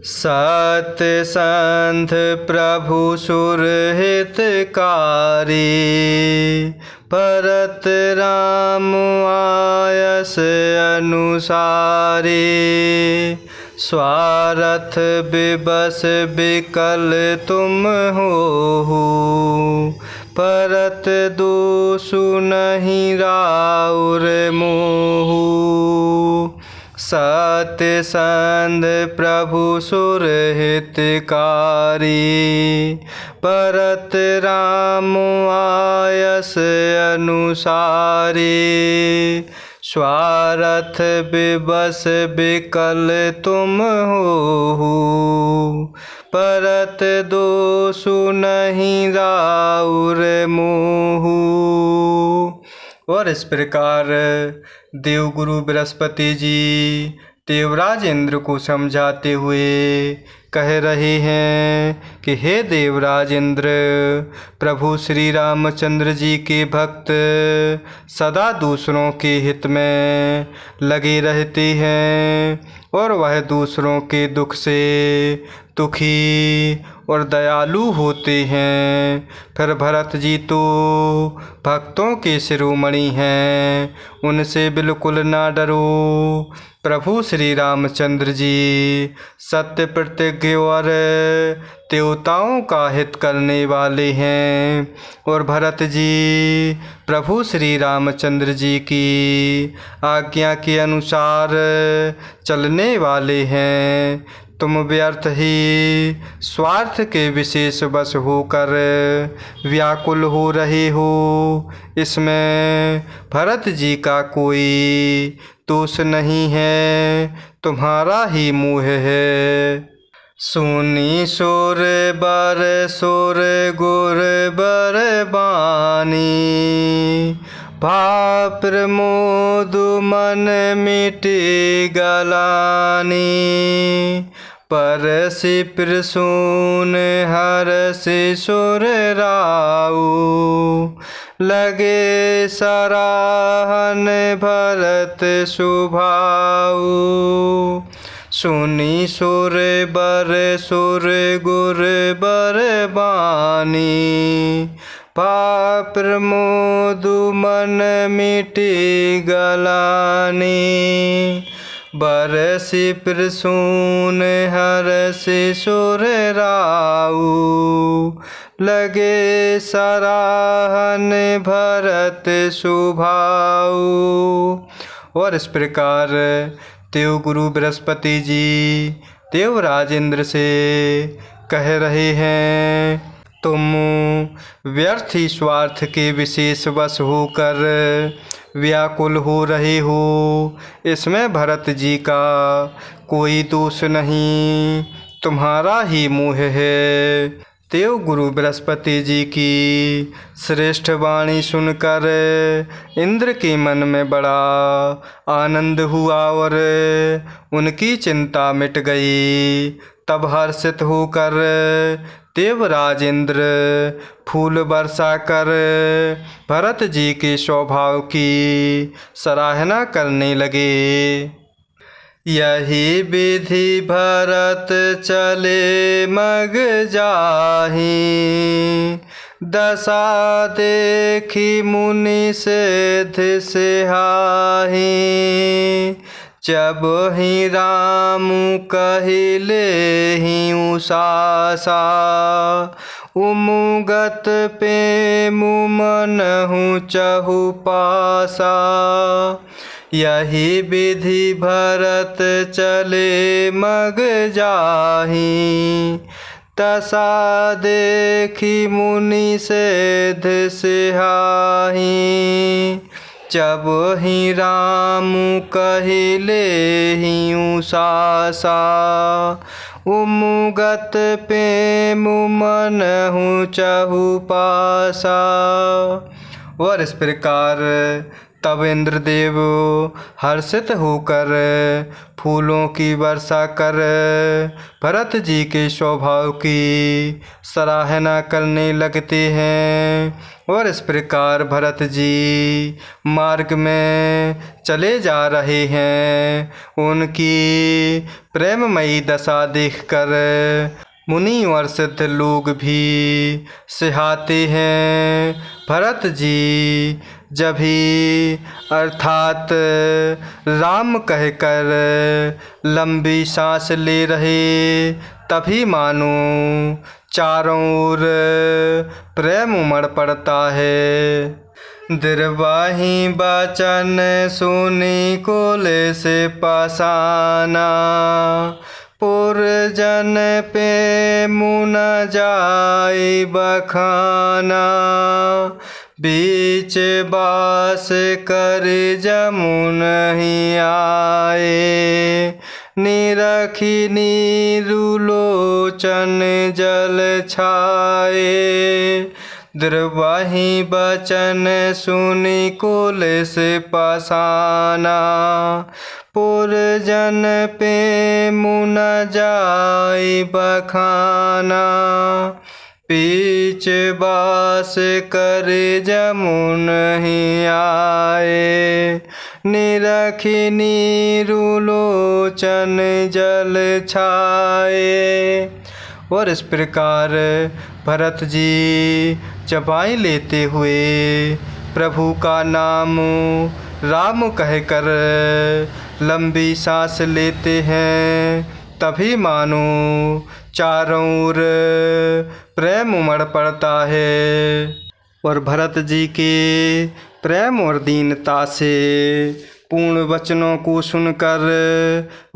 सत संध प्रभु सुरहितकारी, परत राम आयस अनुसारी। स्वार्थ विबस विकल तुम हो, परत दोषु नहीं राउर मोहु। सत्य संध प्रभु सुरहितकारी, परत राम आयस अनुसारी। स्वार्थ विबस विकल तुम हो, परत दोषु नहीं राउर मोहु। और इस प्रकार देवगुरु बृहस्पति जी देवराज इंद्र को समझाते हुए कह रहे हैं कि हे देवराज इंद्र, प्रभु श्री रामचंद्र जी के भक्त सदा दूसरों के हित में लगे रहते हैं और वह दूसरों के दुख से दुखी और दयालु होते हैं। फिर भरत जी तो भक्तों के शिरोमणि हैं, उनसे बिल्कुल ना डरो। प्रभु श्री रामचंद्र जी सत्य प्रतिज्ञ और देवताओं का हित करने वाले हैं और भरत जी प्रभु श्री रामचंद्र जी की आज्ञा के अनुसार चलने वाले हैं। तुम व्यर्थ ही स्वार्थ के विशेष वश होकर व्याकुल हो रहे हो, इसमें भरत जी का कोई दोष नहीं है, तुम्हारा ही मोह है। सुनी सुर बर सुर गुर बर बानी, भा प्रमोद मन मिटे गलानी। परसि प्रसून हरसि सुर राऊ, लगे सराहन भरत सुभाऊ। सुनी सुर बर सुर गुर बर बानी, भा प्रमोद मन मिटे गलानी। बरसि प्रसून हरसि सुर राऊ, लगे सराहन भरत सुभाऊ। और इस प्रकार देवगुरु बृहस्पति जी देवराज इंद्र से कह रहे हैं, तुम व्यर्थ ही स्वार्थ के विशेष वश होकर व्याकुल हो रहे हो, इसमें भरत जी का कोई दोष नहीं, तुम्हारा ही मोह है। देवगुरु बृहस्पति जी की श्रेष्ठ वाणी सुनकर इंद्र के मन में बड़ा आनंद हुआ और उनकी चिंता मिट गई। तब हर्षित होकर देवराज इंद्र फूल बरसा कर भरत जी के स्वभाव की सराहना करने लगे। यही विधि भरत चले मग जाहि, दशा देखी मुनि सिद्ध सिहाहि। जब ही राम कहिले ही उसासा, उमुगत प्रेम मनहु चहु पासा। यही विधि भरत चले मग जाहि, दशा देखी मुनि सिद्ध सिहाहि। जब ही राम कहिले ही उसासा, उमुगत प्रेम मनहु चहु पासा। और इस प्रकार तब इंद्रदेव हर्षित होकर फूलों की वर्षा कर भरत जी के स्वभाव की सराहना करने लगते हैं। और इस प्रकार भरत जी मार्ग में चले जा रहे हैं। उनकी प्रेममयी दशा देखकर मुनि और सिद्ध लोग भी सिहाते हैं। भरत जी जब ही अर्थात राम कहकर लंबी सांस ले रहे, तभी मानो चारों ओर प्रेम उमड़ पड़ता है। दिरवाही बचन सुनी कोल से पासाना, पुरजन पे मुन जाय बखाना। बीच बास कर जमुन ही आए, निरखी नीरुलोचन जल छाए। द्रवाही बचन सुनी कोल से पासाना, पुरजन पे मुन जाय बखाना। बीच बास कर जमुन ही आए, निरखी नीरुलोचन जल छाए। और इस प्रकार भरत जी चबाई लेते हुए प्रभु का नाम राम कहकर लंबी सांस लेते हैं। तभी मानो चारों ओर प्रेम उमड़ पड़ता है। और भरत जी के प्रेम और दीनता से पूर्ण वचनों को सुनकर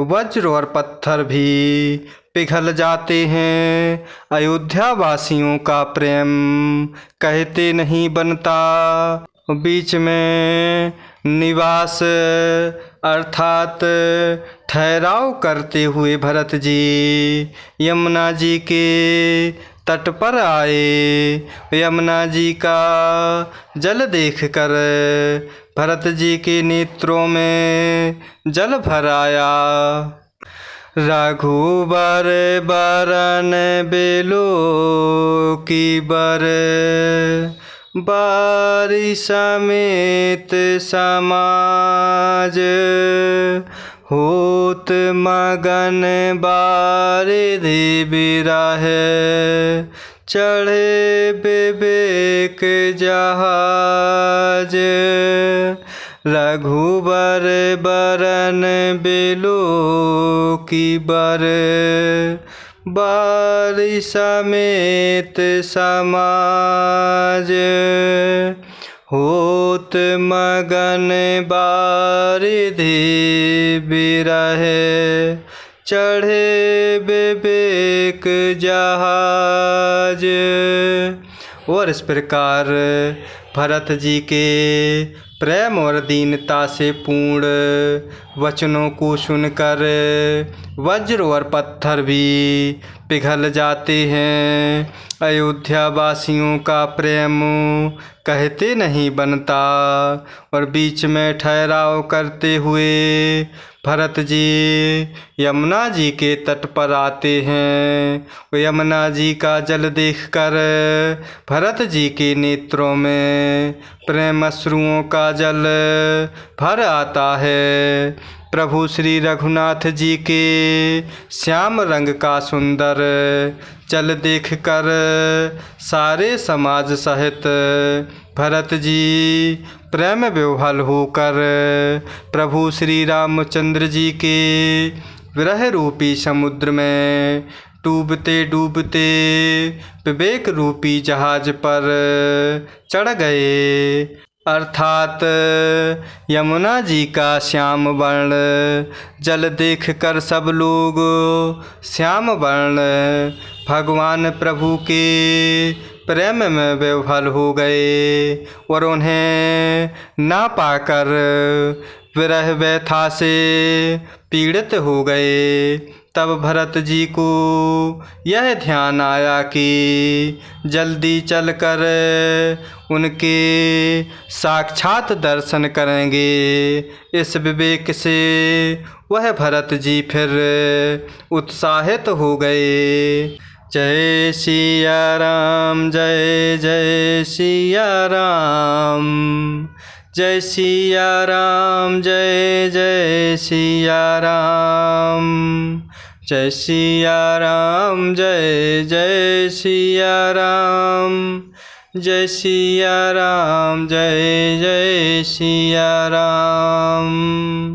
वज्र और पत्थर भी पिघल जाते हैं। अयोध्या वासियों का प्रेम कहते नहीं बनता। बीच में निवास अर्थात ठहराव करते हुए भरत जी यमुना जी के तट पर आए। यमुना जी का जल देखकर भरत जी के नेत्रों में जल भर आया। रघुबर बरन बेलो की बर, बारी समेत समाज। होत मगन बारिधि बिरहे, चढ़े विवेक जहाज। रघुबर बरन बेलो की बर, बारी समेत समाज। होत मगन बारिधि बिरहे, चढ़े विवेक जहाज। और इस प्रकार भरत जी के प्रेम और दीनता से पूर्ण वचनों को सुनकर वज्र और पत्थर भी पिघल जाते हैं। अयोध्या वासियों का प्रेम कहते नहीं बनता। और बीच में ठहराव करते हुए भरत जी यमुना जी के तट पर आते हैं। यमुना जी का जल देखकर भरत जी के नेत्रों में प्रेम अश्रुओं का जल भर आता है। प्रभु श्री रघुनाथ जी के श्याम रंग का सुंदर जल देखकर सारे समाज सहित भरत जी प्रेम विह्वल होकर प्रभु श्री रामचंद्र जी के विरह रूपी समुद्र में डूबते डूबते विवेक रूपी जहाज पर चढ़ गए। अर्थात यमुना जी का श्याम वर्ण जल देखकर सब लोग श्याम वर्ण भगवान प्रभु के प्रेम में विह्वल हो गए और उन्हें ना पाकर विरह व्यथा से पीड़ित हो गए। तब भरत जी को यह ध्यान आया कि जल्दी चलकर उनके साक्षात दर्शन करेंगे। इस विवेक से वह भरत जी फिर उत्साहित हो गए। जय सिया राम, जय जय सिया राम, जय सिया राम, जय जय सिया राम, जय सिया राम, जय जय सिया राम, जय सिया राम, जय जय सिया राम।